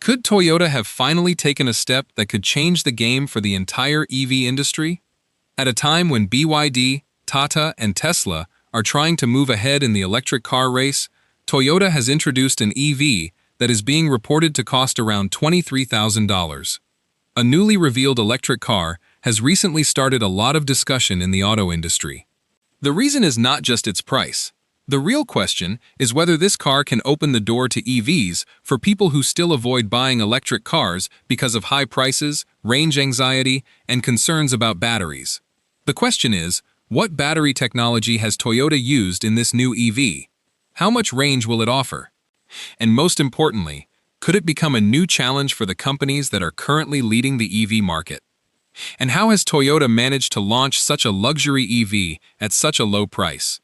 Could Toyota have finally taken a step that could change the game for the entire EV industry? At a time when BYD, Tata, and Tesla are trying to move ahead in the electric car race, Toyota has introduced an EV that is being reported to cost around $23,000. A newly revealed electric car has recently started a lot of discussion in the auto industry. The reason is not just its price. The real question is whether this car can open the door to EVs for people who still avoid buying electric cars because of high prices, range anxiety, and concerns about batteries. The question is, what battery technology has Toyota used in this new EV? How much range will it offer? And most importantly, could it become a new challenge for the companies that are currently leading the EV market? And how has Toyota managed to launch such a luxury EV at such a low price?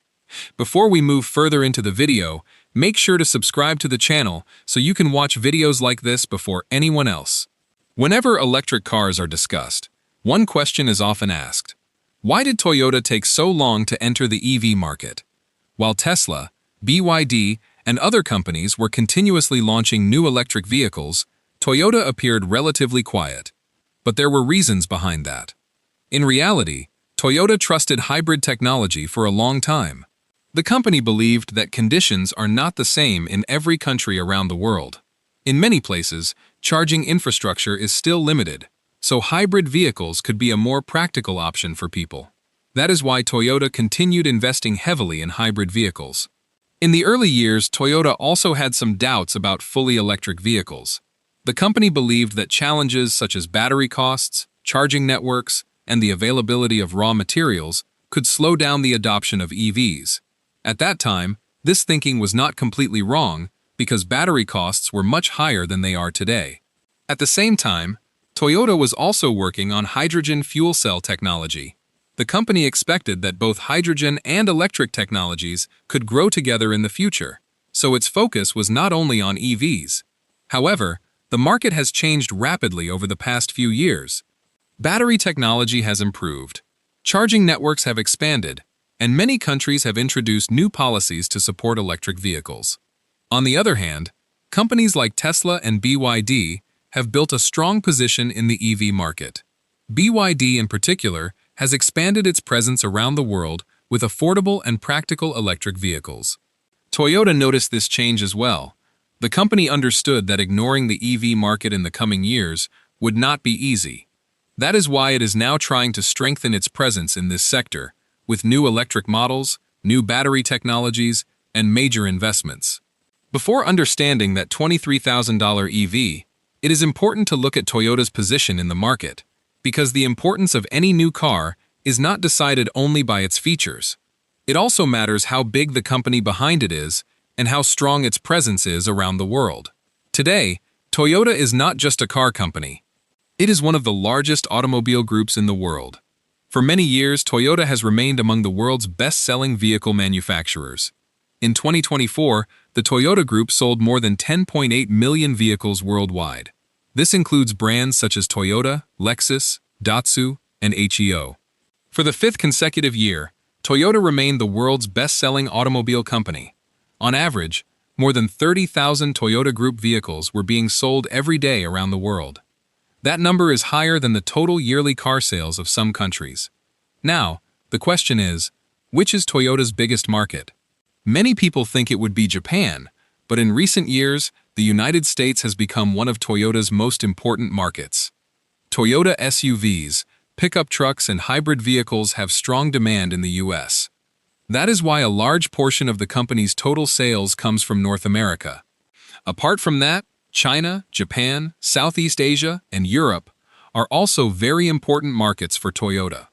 Before we move further into the video, make sure to subscribe to the channel so you can watch videos like this before anyone else. Whenever electric cars are discussed, one question is often asked: why did Toyota take so long to enter the EV market? While Tesla, BYD, and other companies were continuously launching new electric vehicles, Toyota appeared relatively quiet. But there were reasons behind that. In reality, Toyota trusted hybrid technology for a long time. The company believed that conditions are not the same in every country around the world. In many places, charging infrastructure is still limited, so hybrid vehicles could be a more practical option for people. That is why Toyota continued investing heavily in hybrid vehicles. In the early years, Toyota also had some doubts about fully electric vehicles. The company believed that challenges such as battery costs, charging networks, and the availability of raw materials could slow down the adoption of EVs. At that time, this thinking was not completely wrong because battery costs were much higher than they are today. At the same time, Toyota was also working on hydrogen fuel cell technology. The company expected that both hydrogen and electric technologies could grow together in the future, so its focus was not only on EVs. However, the market has changed rapidly over the past few years. Battery technology has improved, charging networks have expanded, and many countries have introduced new policies to support electric vehicles. On the other hand, companies like Tesla and BYD have built a strong position in the EV market. BYD in particular has expanded its presence around the world with affordable and practical electric vehicles. Toyota noticed this change as well. The company understood that ignoring the EV market in the coming years would not be easy. That is why it is now trying to strengthen its presence in this sector, with new electric models, new battery technologies, and major investments. Before understanding that $23,000 EV, it is important to look at Toyota's position in the market, because the importance of any new car is not decided only by its features. It also matters how big the company behind it is and how strong its presence is around the world. Today, Toyota is not just a car company. It is one of the largest automobile groups in the world. For many years, Toyota has remained among the world's best-selling vehicle manufacturers. In 2024, the Toyota Group sold more than 10.8 million vehicles worldwide. This includes brands such as Toyota, Lexus, Datsun, and HEO. For the fifth consecutive year, Toyota remained the world's best-selling automobile company. On average, more than 30,000 Toyota Group vehicles were being sold every day around the world. That number is higher than the total yearly car sales of some countries. Now, the question is, which is Toyota's biggest market? Many people think it would be Japan, but in recent years, the United States has become one of Toyota's most important markets. Toyota SUVs, pickup trucks, and hybrid vehicles have strong demand in the U.S. That is why a large portion of the company's total sales comes from North America. Apart from that, China, Japan, Southeast Asia, and Europe are also very important markets for Toyota.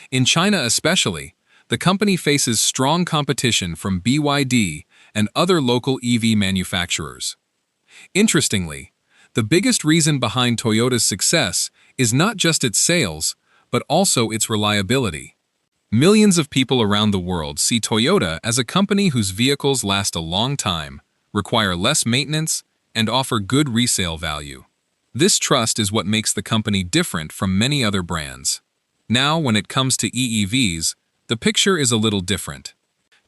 In China especially, the company faces strong competition from BYD and other local EV manufacturers. Interestingly, the biggest reason behind Toyota's success is not just its sales, but also its reliability. Millions of people around the world see Toyota as a company whose vehicles last a long time, require less maintenance, and offer good resale value. This trust is what makes the company different from many other brands. Now, when it comes to EEVs, the picture is a little different.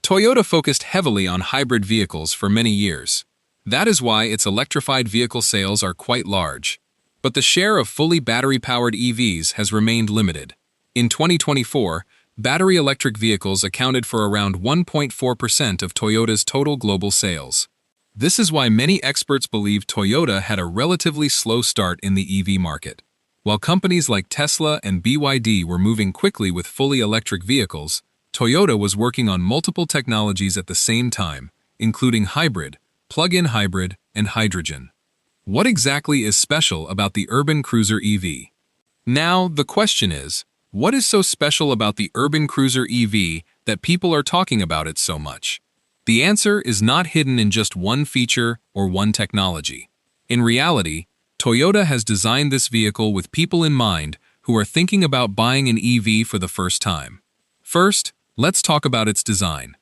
Toyota focused heavily on hybrid vehicles for many years. That is why its electrified vehicle sales are quite large. But the share of fully battery-powered EVs has remained limited. In 2024, battery electric vehicles accounted for around 1.4% of Toyota's total global sales. This is why many experts believe Toyota had a relatively slow start in the EV market. While companies like Tesla and BYD were moving quickly with fully electric vehicles, Toyota was working on multiple technologies at the same time, including hybrid, plug-in hybrid, and hydrogen. What exactly is special about the urban cruiser EV? Now, the question is, what is so special about the urban cruiser EV that people are talking about it so much? The answer is not hidden in just one feature or one technology. In reality, Toyota has designed this vehicle with people in mind who are thinking about buying an EV for the first time. First, let's talk about its design.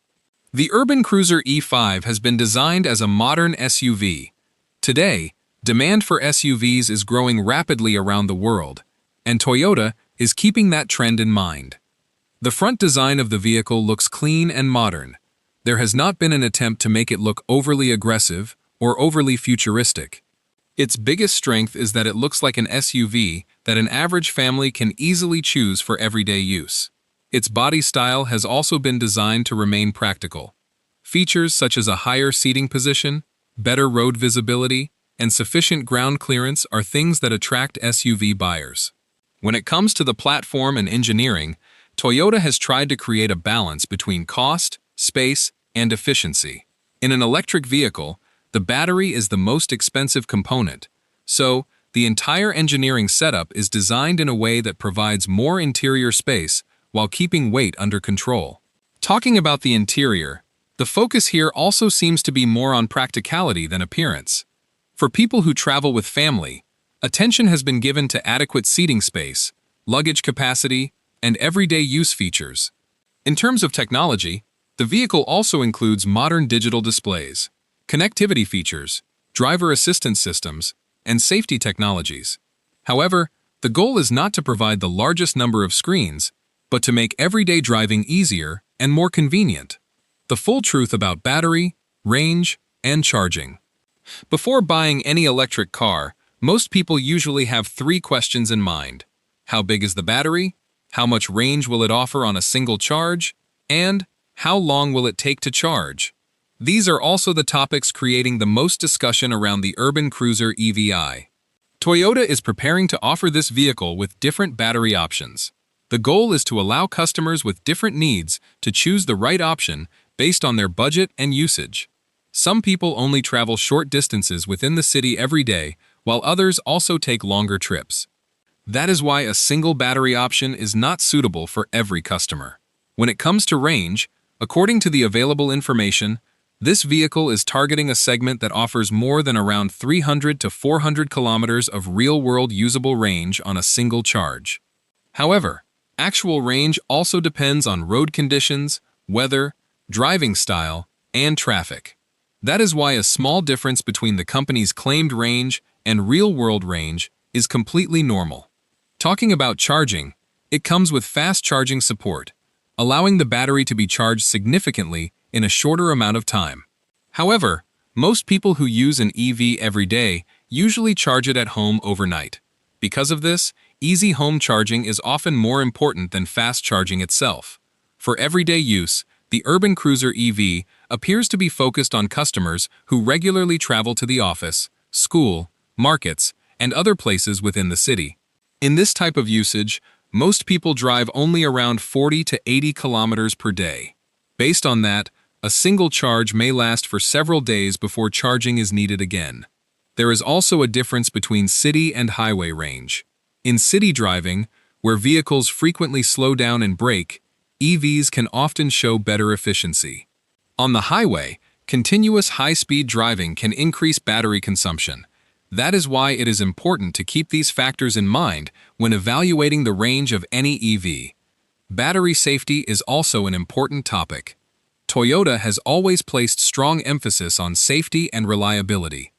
The Urban Cruiser E5 has been designed as a modern SUV. Today, demand for SUVs is growing rapidly around the world, and Toyota is keeping that trend in mind. The front design of the vehicle looks clean and modern. There has not been an attempt to make it look overly aggressive or overly futuristic. Its biggest strength is that it looks like an SUV that an average family can easily choose for everyday use. Its body style has also been designed to remain practical. Features such as a higher seating position, better road visibility, and sufficient ground clearance are things that attract SUV buyers. When it comes to the platform and engineering, Toyota has tried to create a balance between cost, space, and efficiency. In an electric vehicle, the battery is the most expensive component, so the entire engineering setup is designed in a way that provides more interior space while keeping weight under control. Talking about the interior, the focus here also seems to be more on practicality than appearance. For people who travel with family, attention has been given to adequate seating space, luggage capacity, and everyday use features. In terms of technology, the vehicle also includes modern digital displays, connectivity features, driver assistance systems, and safety technologies. However, the goal is not to provide the largest number of screens, but to make everyday driving easier and more convenient. The full truth about battery, range, and charging. Before buying any electric car, most people usually have three questions in mind. How big is the battery? How much range will it offer on a single charge? And how long will it take to charge? These are also the topics creating the most discussion around the Urban Cruiser EVI. Toyota is preparing to offer this vehicle with different battery options. The goal is to allow customers with different needs to choose the right option based on their budget and usage. Some people only travel short distances within the city every day, while others also take longer trips. That is why a single battery option is not suitable for every customer. When it comes to range, according to the available information, this vehicle is targeting a segment that offers more than around 300 to 400 kilometers of real-world usable range on a single charge. However, actual range also depends on road conditions, weather, driving style, and traffic. That is why a small difference between the company's claimed range and real-world range is completely normal. Talking about charging, it comes with fast charging support, allowing the battery to be charged significantly in a shorter amount of time. However, most people who use an EV every day usually charge it at home overnight. Because of this, easy home charging is often more important than fast charging itself. For everyday use, the Urban Cruiser EV appears to be focused on customers who regularly travel to the office, school, markets, and other places within the city. In this type of usage, most people drive only around 40 to 80 kilometers per day. Based on that, a single charge may last for several days before charging is needed again. There is also a difference between city and highway range. In city driving, where vehicles frequently slow down and brake, EVs can often show better efficiency. On the highway, continuous high-speed driving can increase battery consumption. That is why it is important to keep these factors in mind when evaluating the range of any EV. Battery safety is also an important topic. Toyota has always placed strong emphasis on safety and reliability.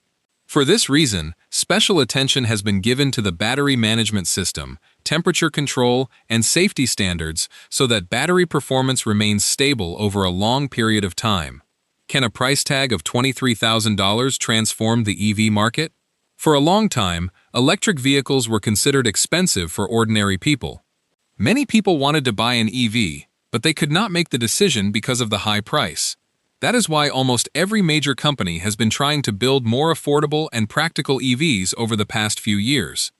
For this reason, special attention has been given to the battery management system, temperature control, and safety standards so that battery performance remains stable over a long period of time. Can a price tag of $23,000 transform the EV market? For a long time, electric vehicles were considered expensive for ordinary people. Many people wanted to buy an EV, but they could not make the decision because of the high price. That is why almost every major company has been trying to build more affordable and practical EVs over the past few years.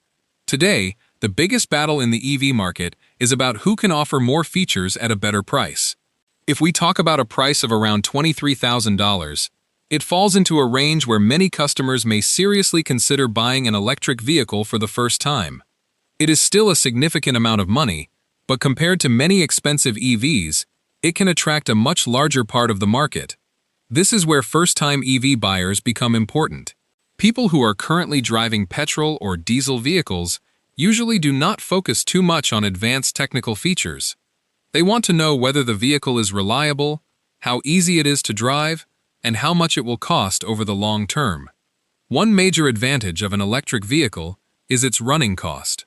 Today, the biggest battle in the EV market is about who can offer more features at a better price. If we talk about a price of around $23,000, it falls into a range where many customers may seriously consider buying an electric vehicle for the first time. It is still a significant amount of money, but compared to many expensive EVs, it can attract a much larger part of the market. This is where first-time EV buyers become important. People who are currently driving petrol or diesel vehicles usually do not focus too much on advanced technical features. They want to know whether the vehicle is reliable, how easy it is to drive, and how much it will cost over the long term. One major advantage of an electric vehicle is its running cost.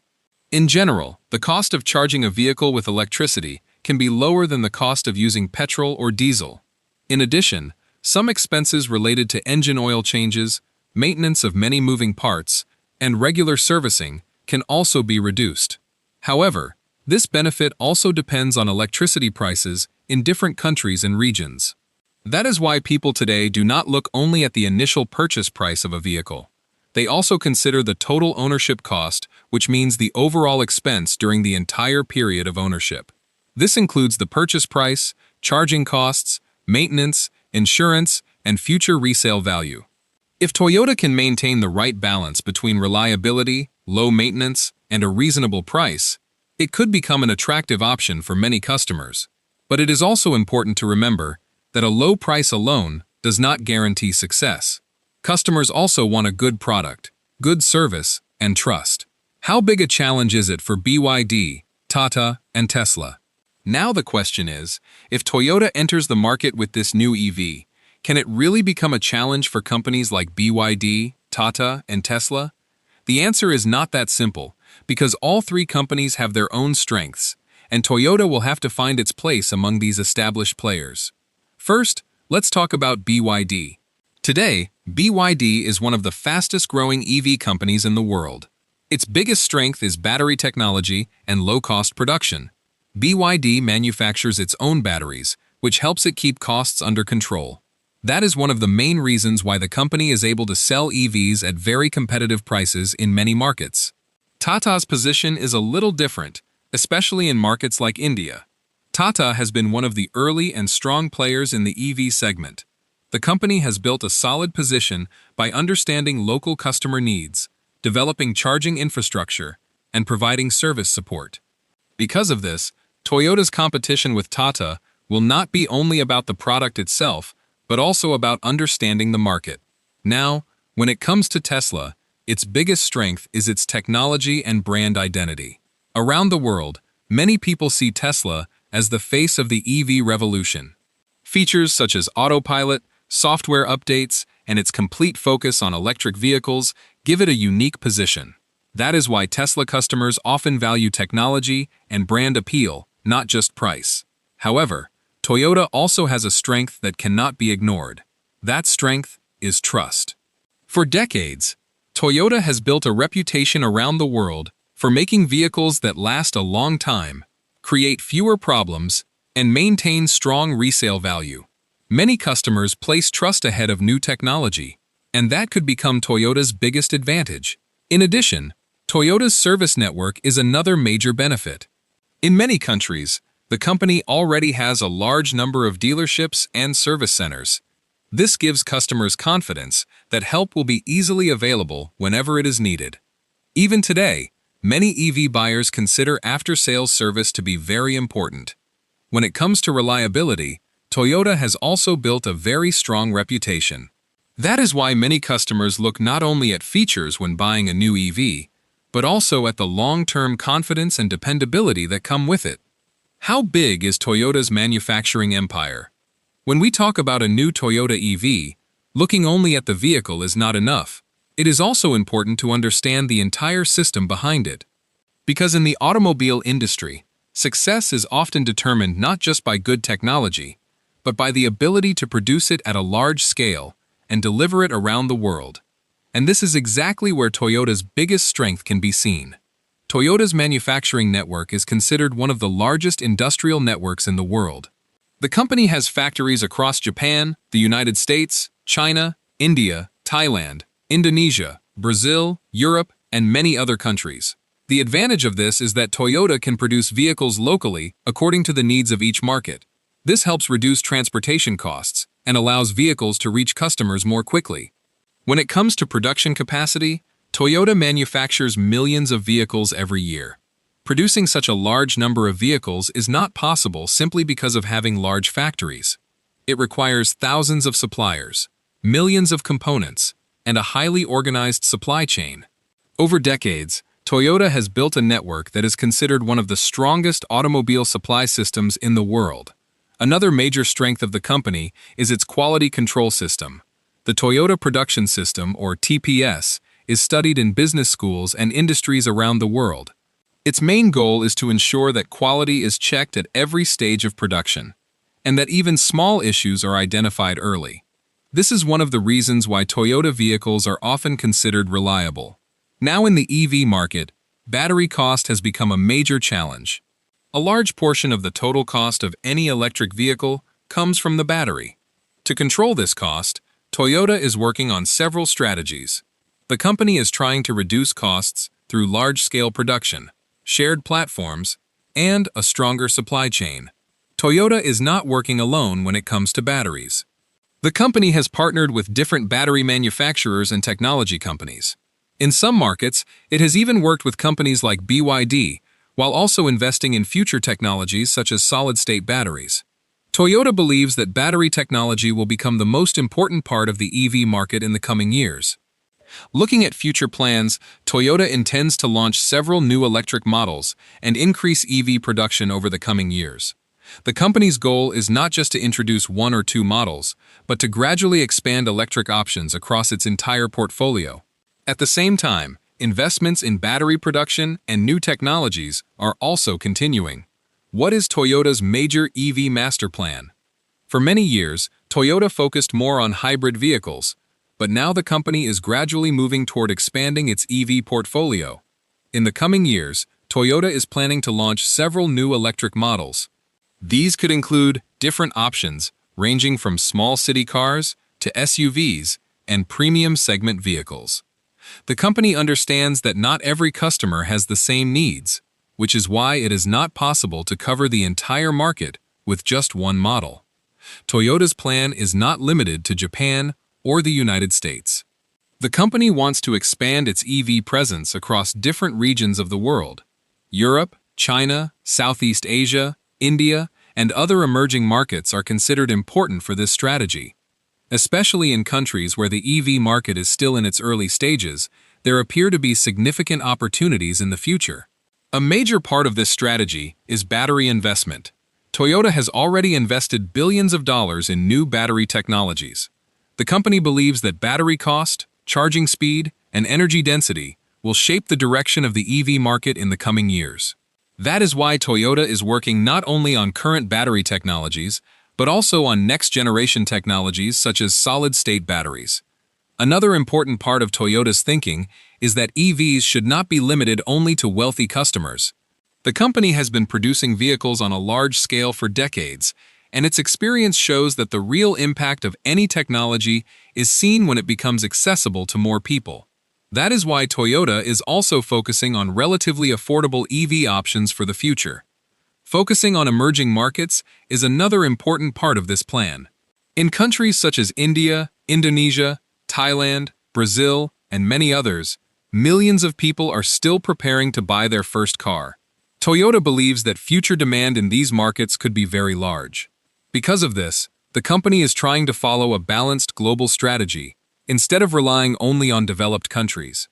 In general, the cost of charging a vehicle with electricity can be lower than the cost of using petrol or diesel. In addition, some expenses related to engine oil changes, maintenance of many moving parts, and regular servicing can also be reduced. However, this benefit also depends on electricity prices in different countries and regions. That is why people today do not look only at the initial purchase price of a vehicle. They also consider the total ownership cost, which means the overall expense during the entire period of ownership. This includes the purchase price, charging costs, maintenance, insurance, and future resale value. If Toyota can maintain the right balance between reliability, low maintenance, and a reasonable price, it could become an attractive option for many customers. But it is also important to remember that a low price alone does not guarantee success. Customers also want a good product, good service, and trust. How big a challenge is it for BYD, Tata, and Tesla? Now the question is, if Toyota enters the market with this new EV, can it really become a challenge for companies like BYD, Tata, and Tesla? The answer is not that simple, because all three companies have their own strengths, and Toyota will have to find its place among these established players. First, let's talk about BYD. Today, BYD is one of the fastest-growing EV companies in the world. Its biggest strength is battery technology and low-cost production. BYD manufactures its own batteries, which helps it keep costs under control. That is one of the main reasons why the company is able to sell EVs at very competitive prices in many markets. Tata's position is a little different, especially in markets like India. Tata has been one of the early and strong players in the EV segment. The company has built a solid position by understanding local customer needs, developing charging infrastructure, and providing service support. Because of this, Toyota's competition with Tata will not be only about the product itself, but also about understanding the market. Now, when it comes to Tesla, its biggest strength is its technology and brand identity. Around the world, many people see Tesla as the face of the EV revolution. Features such as autopilot, software updates, and its complete focus on electric vehicles give it a unique position. That is why Tesla customers often value technology and brand appeal, not just price. However, Toyota also has a strength that cannot be ignored. That strength is trust. For decades, Toyota has built a reputation around the world for making vehicles that last a long time, create fewer problems, and maintain strong resale value. Many customers place trust ahead of new technology, and that could become Toyota's biggest advantage. In addition, Toyota's service network is another major benefit. In many countries, the company already has a large number of dealerships and service centers. This gives customers confidence that help will be easily available whenever it is needed. Even today, many EV buyers consider after-sales service to be very important. When it comes to reliability, Toyota has also built a very strong reputation. That is why many customers look not only at features when buying a new EV, but also at the long-term confidence and dependability that come with it. How big is Toyota's manufacturing empire? When we talk about a new Toyota EV, looking only at the vehicle is not enough. It is also important to understand the entire system behind it. Because in the automobile industry, success is often determined not just by good technology, but by the ability to produce it at a large scale and deliver it around the world. And this is exactly where Toyota's biggest strength can be seen. Toyota's manufacturing network is considered one of the largest industrial networks in the world. The company has factories across Japan, the United States, China, India, Thailand, Indonesia, Brazil, Europe, and many other countries. The advantage of this is that Toyota can produce vehicles locally according to the needs of each market. This helps reduce transportation costs and allows vehicles to reach customers more quickly. When it comes to production capacity, Toyota manufactures millions of vehicles every year. Producing such a large number of vehicles is not possible simply because of having large factories. It requires thousands of suppliers, millions of components, and a highly organized supply chain. Over decades, Toyota has built a network that is considered one of the strongest automobile supply systems in the world. Another major strength of the company is its quality control system. The Toyota Production System, or TPS, is studied in business schools and industries around the world. Its main goal is to ensure that quality is checked at every stage of production, and that even small issues are identified early. This is one of the reasons why Toyota vehicles are often considered reliable. Now in the EV market, battery cost has become a major challenge. A large portion of the total cost of any electric vehicle comes from the battery. To control this cost, Toyota is working on several strategies. The company is trying to reduce costs through large-scale production, shared platforms, and a stronger supply chain. Toyota is not working alone when it comes to batteries. The company has partnered with different battery manufacturers and technology companies. In some markets, it has even worked with companies like BYD, while also investing in future technologies such as solid-state batteries. Toyota believes that battery technology will become the most important part of the EV market in the coming years. Looking at future plans, Toyota intends to launch several new electric models and increase EV production over the coming years. The company's goal is not just to introduce one or two models, but to gradually expand electric options across its entire portfolio. At the same time, investments in battery production and new technologies are also continuing. What is Toyota's major EV master plan? For many years, Toyota focused more on hybrid vehicles, but now the company is gradually moving toward expanding its EV portfolio. In the coming years, Toyota is planning to launch several new electric models. These could include different options ranging from small city cars to SUVs and premium segment vehicles. The company understands that not every customer has the same needs, which is why it is not possible to cover the entire market with just one model. Toyota's plan is not limited to Japan or the United States. The company wants to expand its EV presence across different regions of the world. Europe, China, Southeast Asia, India, and other emerging markets are considered important for this strategy. Especially in countries where the EV market is still in its early stages, there appear to be significant opportunities in the future. A major part of this strategy is battery investment. Toyota has already invested billions of dollars in new battery technologies. The company believes that battery cost, charging speed, and energy density will shape the direction of the EV market in the coming years. That is why Toyota is working not only on current battery technologies, but also on next-generation technologies such as solid-state batteries. Another important part of Toyota's thinking is that EVs should not be limited only to wealthy customers. The company has been producing vehicles on a large scale for decades, and its experience shows that the real impact of any technology is seen when it becomes accessible to more people. That is why Toyota is also focusing on relatively affordable EV options for the future. Focusing on emerging markets is another important part of this plan. In countries such as India, Indonesia, Thailand, Brazil, and many others, millions of people are still preparing to buy their first car. Toyota believes that future demand in these markets could be very large. Because of this, the company is trying to follow a balanced global strategy, instead of relying only on developed countries.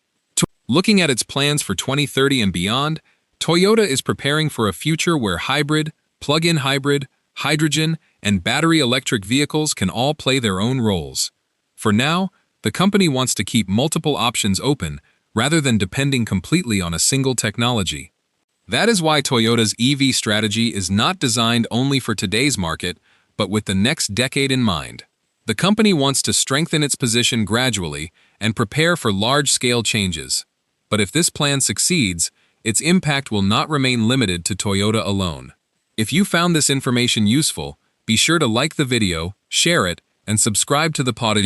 Looking at its plans for 2030 and beyond, Toyota is preparing for a future where hybrid, plug-in hybrid, hydrogen, and battery electric vehicles can all play their own roles. For now, the company wants to keep multiple options open rather than depending completely on a single technology. That is why Toyota's EV strategy is not designed only for today's market, but with the next decade in mind. The company wants to strengthen its position gradually and prepare for large-scale changes. But if this plan succeeds, its impact will not remain limited to Toyota alone. If you found this information useful, be sure to like the video, share it, and subscribe to the pod.